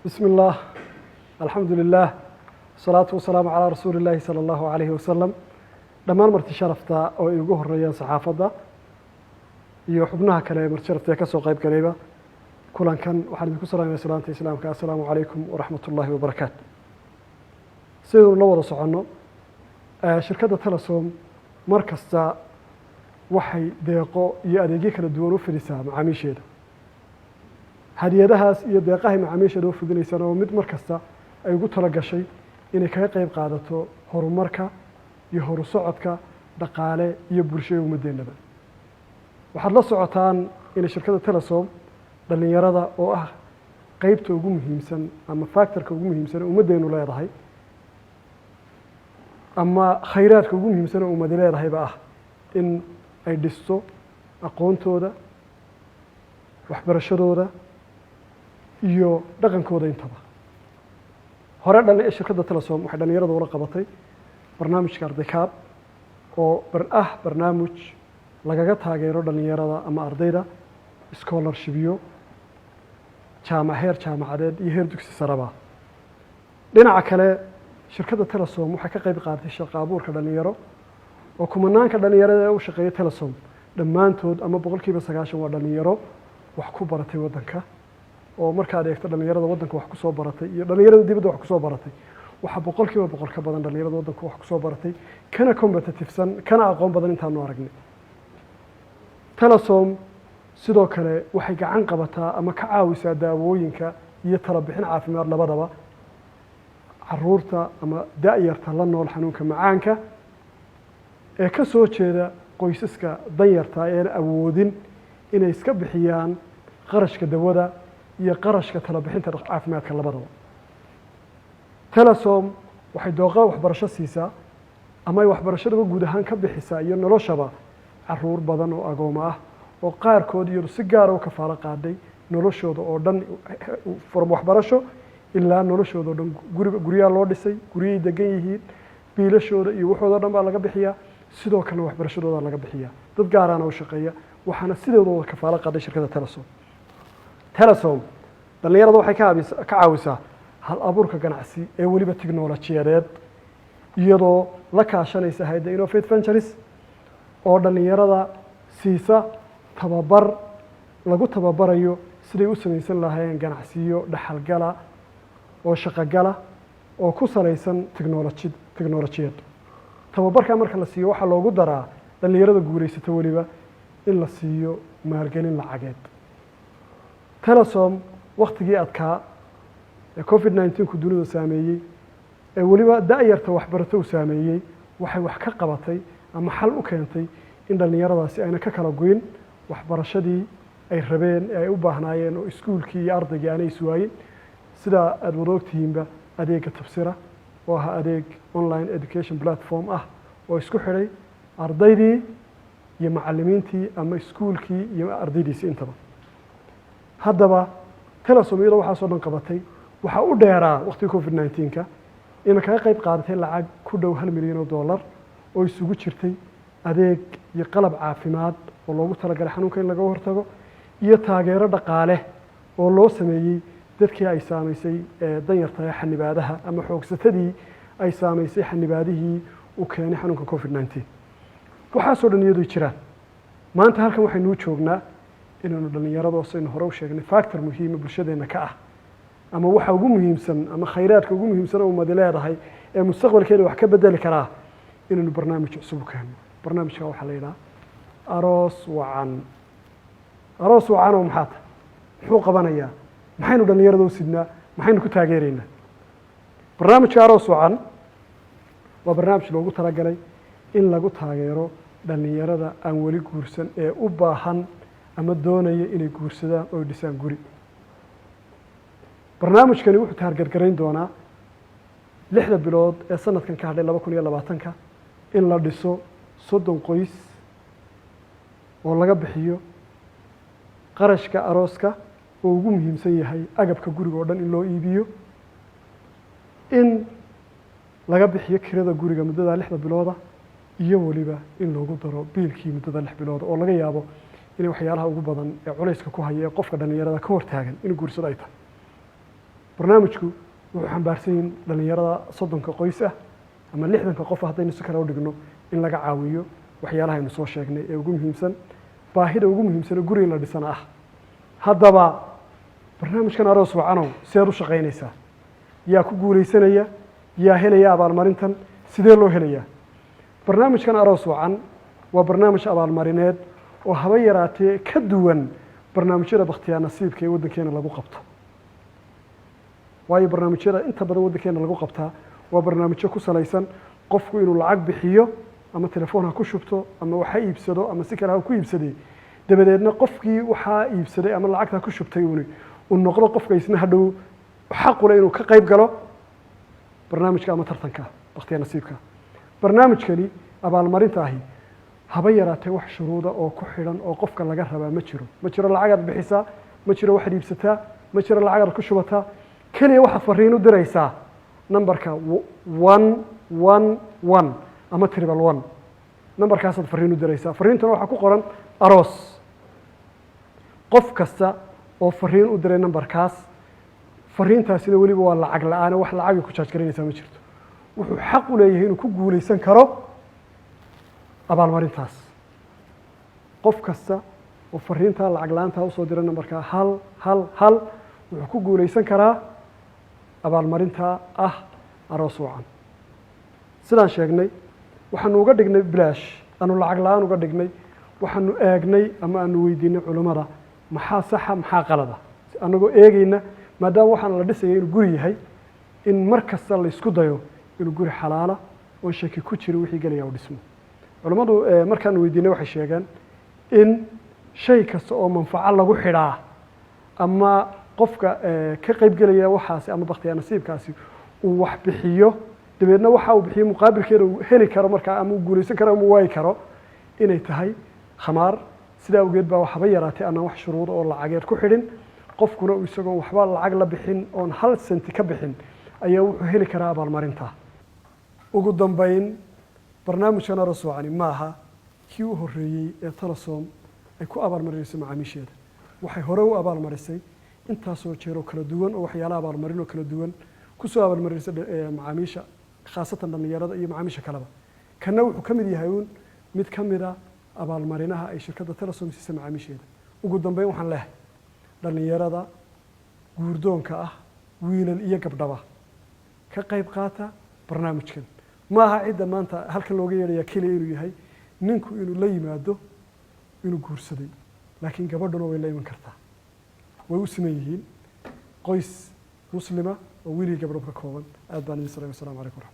بسم الله الحمد لله الصلاة والسلام على رسول الله صلى الله عليه وسلم dhammaan marti sharafta oo ay ugu horeeyaan saxaafadda iyo xubnaha kale ee marti sharafta ka soo qayb galayba kulankan waxaan idinku salaamayaa salaanta islaamka assalaamu calaykum waraxmatullaahi wabarakaatu sidoo la wada socono shirkada Telesom mar kasta waxay deeqo iyo adeegyo kala duwan u fidisaa macaamiisheeda hadiyadahaas iyo deeqaha macaamiisheeda u fidinaysan oo mid mar kasta ay ugu tala gashay inay kaga qayb qaadato horumarka iyo horu socodka dhaqaale iyo bulshada ummadeenaba waxaad la socotaan in shirkada Telesom dhalinyarada oo ah qaybta ugu muhiimsan ama factorka ugu muhiimsan ummadeenu leedahay ama khayraadka ugu muhiimsan ummadda leedahay ba ah in ay dhisto aqoontooda waxbarashadooda iyo dhaqankooda intaba hore shirkada Telesom waxay dhalinyarada ula qabatay barnaamijka ardaykaab oo barnaamij lagaga taageero dhalinyarada ama ardayda scholarshipyo heer jaamacadeed iyo heer dugsi saraba dhinaca kale shirkada Telesom waxay ka qayb qaadatay shaqo abuurka dhalinyaro oo kumanaanka dhalinyarada ee u shaqeeya Telesom dhammaantood ama 90% waa dhalinyaro wax ku baratay wadanka oo markaad eegto dhalinyarada wadanka wax ku soo baratay iyo dhalinyarada dibadda wax ku soo baratay waxa 100% ka badan dhalinyarada wadanka wax ku soo baratay kana competitivesan kana aqoon badan intaan aragnay Telesom sidoo kale waxay gacan qabataa ama ka caawisaa daawooyinka iyo talo bixin caafimaad labadaba caruurta ama da'yarta la nool xanuunka macaanka ee ka soo jeeda qoysaska danyarta ee aan awoodin inay iska bixiyaan qarashka dawada iyo qarashka talo bixinta caafimaadka labadaba Telesom waxay dooqa waxbarasho siisaa ama ay waxbarashada guud ahaan ka bixisaa iyo noloshaba caruur badan oo agooma ah oo qaarkood iyo si gaar ah u kafaalo qaaday noloshooda oo dhan form waxbarasho ilaa noloshooda oo dhan guriga loo dhisay guriyay degan yihiin biilashooda iyo waxooda dhan baa laga bixiyaa sidoo kale waxbarashadooda laga bixiyaa dad gaar ah oo shaqeeya waxaana sidoo kafaalo qaaday shirkada Telesom dhalinyarada waxay ka caawisaa hal abuurka ganacsi ee waliba tiknoolajiyadeed iyadoo la kaashanaysa hay'adda Innovate Ventures oo dhalinyarada siisa tababar lagu tababarayo siday u samaysan lahaayeen ganacsiyo dhaxalgala oo shaqagala oo ku salaysan tiknoolajiyad tababarka marka la siiyo waxa loogu daraa dhalinyarada guuleysata waliba in la siiyo maalgelin lacageed Telesom waqtigii adkaa ee COVID-19 ku dunida saameeyay ee waliba da'yarta waxbarasho saameeyay waxay wax ka qabatay ama xal u keentay in dhalinyaradaasi ayna ka kala goyn waxbarashadii ay rabeen ee ay u baahnaayeen oo iskuulkii iyo ardaygii aanay suwaayeen sida aad wada ogtihiinba adeega tafsira oo ah adeeg online education platform ah oo isku xidhay ardaydii iyo macallimiintii ama iskuulkii iyo ardaydiisii intaba haddaba Telesom iyadoo waxaa soo dhan qabatay waxa u dheeraa waqtiga COVID-19 in kaga qayb qaadatay lacag ku dhow $1 milyan oo isugu jirtay adeeg iyo qalab caafimaad oo loogu talagalay xanuunka in laga hortago iyo taageero dhaqaale oo loo sameeyay dadkii ay saameysay danyarta xanibaadaha ama xoogsatadii ay saameysay xanibaadihii uu keenay xanuunka COVID-19 waxa soo dhan iyadoo jiraan maanta halkan waxaynu joognaa inaynu dhalinyarada oo hore u sheegnay factor muhiim ah bulshadeena ka ah ama waxa ugu muhiimsan ama khayraadka ugu muhiimsan oo ummadda leedahay ee mustaqbalkeeda wax ka bedeli kara inaynu barnaamij cusub keeno barnaamijka waxa la yiraahdaa aroos wacan oo muxuu qabanayaa maxaynu dhalinyarada u sidnaa maxaynu ku taageeraynaa barnaamijka aroos wacan waa barnaamij loogu talagalay in lagu taageero dhalinyarada aan wali guursan ee u baahan ama doonaya inay guursadaan oo dhisaan guri barnaamijkani wuxuu taargetgarayn doonaa 6 bilood ee sanadkan ka hadhay 2020 in la dhiso 30 qoys oo laga bixiyo qarashka arooska oo ugu muhiimsan yahay agabka guriga oo dhan in loo iibiyo in laga bixiyo kirada guriga muddada 6 bilooda iyo waliba in loogu daro biilkii muddada 6 bilood oo laga yaabo in waxyaalaha ugu badan ee culayska ku haya qofka dhalinyarada ka hortaagan in guursado ay tahay barnaamijku wuxuu xambaarsan yihiin dhalinyarada 30 qoys ah ama 60 qof haddaynu si kale u dhigno in laga caawiyo waxyaalaha aynu soo sheegnay ee ugu muhiimsan baahida ugu muhiimsan guriga la dhisana ah haddaba barnaamijkan aroos wacanow seed u shaqaynaysaa yaa ku guuleysanaya yaa helaya abaalmarintan sidee loo helayaa barnaamijkan aroos wacan waa barnaamij abaalmarineed oo haba yaraatee ka duwan barnaamijyada bakhtiyaa nasiibka ee waddankeena lagu qabto waayo barnaamijyada inta badan waddankeena lagu qabtaa waa barnaamijyo ku salaysan qofku inuu lacag bixiyo ama telefoon ha ku shubto ama waxa iibsado ama si kale ha ku iibsaday dabadeedna qofkii waxaa iibsaday ama lacagta ku shubtay uu noqdo qofka isna hadhow xaq u leh inuu ka qayb galo barnaamijka ama tartanka bakhtiyaa nasiibka barnaamijkani abaalmarinta ahi haba yaraatee wax shuruuda oo ku xidhan oo qofka laga rabaa ma jiro lacagaad bixisaa ma jiro waxaad iibsataa ma jiro lacagaad ku shubataa keliya waxaad fariin u diraysaa nambarka 111 ama 111 nambarkaasaad fariin u diraysaa fariintana waxaa ku qoran aroos qof kasta oo fariin u diray nambarkaas fariintaasina weliba waa lacag la-aan wax lacag ku charge garanaysaa ma jirto wuxuu xaq u leeyahay inuu ku guuleysan karo abaalmarintaas qof kasta oo fariinta lacag la-aanta u soo diray nambarka hal wuxuu ku guuleysan karaa abaalmarinta ah aroos wacan sidaan sheegnay waxaanu uga dhignay bilaash aanu lacag la-aan uga dhignay waxaanu eegnay ama aanu weydiinay culimmada maxaa saxa maxaa qalada anagoo eegayna maadaama waxaan la dhisaya inuu guri yahay in mar kasta la isku dayo inuu guri xalaala oo shaki ku jiro wixii gelaya u dhismo culimmadu markaan weydiinay waxay sheegeen in shay kasta oo manfaco lagu xidhaa ama qofka ka qaybgelaya waxaasi ama bakhtiyaa nasiibkaasi uu wax bixiyo dabeedna waxa uu bixiyo muqaabilkeeda uu heli karo markaa ama uu guuleysan karo ama uu waayi karo inay tahay khamaar sidaa awgeed baa waxba yaraatay aanan wax shuruuda oo lacageed ku xidhin qofkuna uu isagoon waxba lacag la bixin oon hal senti ka bixin ayaa wuxuu heli karaa abaalmarinta ugu dambeyn barnaamijkan aroos wacani maaha kii u horreeyey ee Telesom ay ku abaalmarinayso macaamiisheeda waxay hore u abaalmarisay intaasoo jeer oo kala duwan oo waxyaalaha abaalmarin oo kala duwan kusoo abaalmarinaysa macaamiisha khaasatan dhalinyarada iyo macaamiisha kaleba kana wuxuu ka mid yahay mid ka mid ah abaalmarinaha ay shirkada Telesom siisay macaamiisheeda ugu dambeyn waxaan leeyahay dhalinyarada guurdoonka ah wiilal iyo gabdhaba ka qayb qaata barnaamijkan maaha cidda maanta halkan looga yeedhaya keliya inuu yahay ninku inuu la yimaado inuu guursaday laakiin gabadhuna way la iman kartaa way u siman yihiin qoys muslima oo wiil iyo gabdho ka kooban aad baan idin salaamay. Assalaamu calaykum.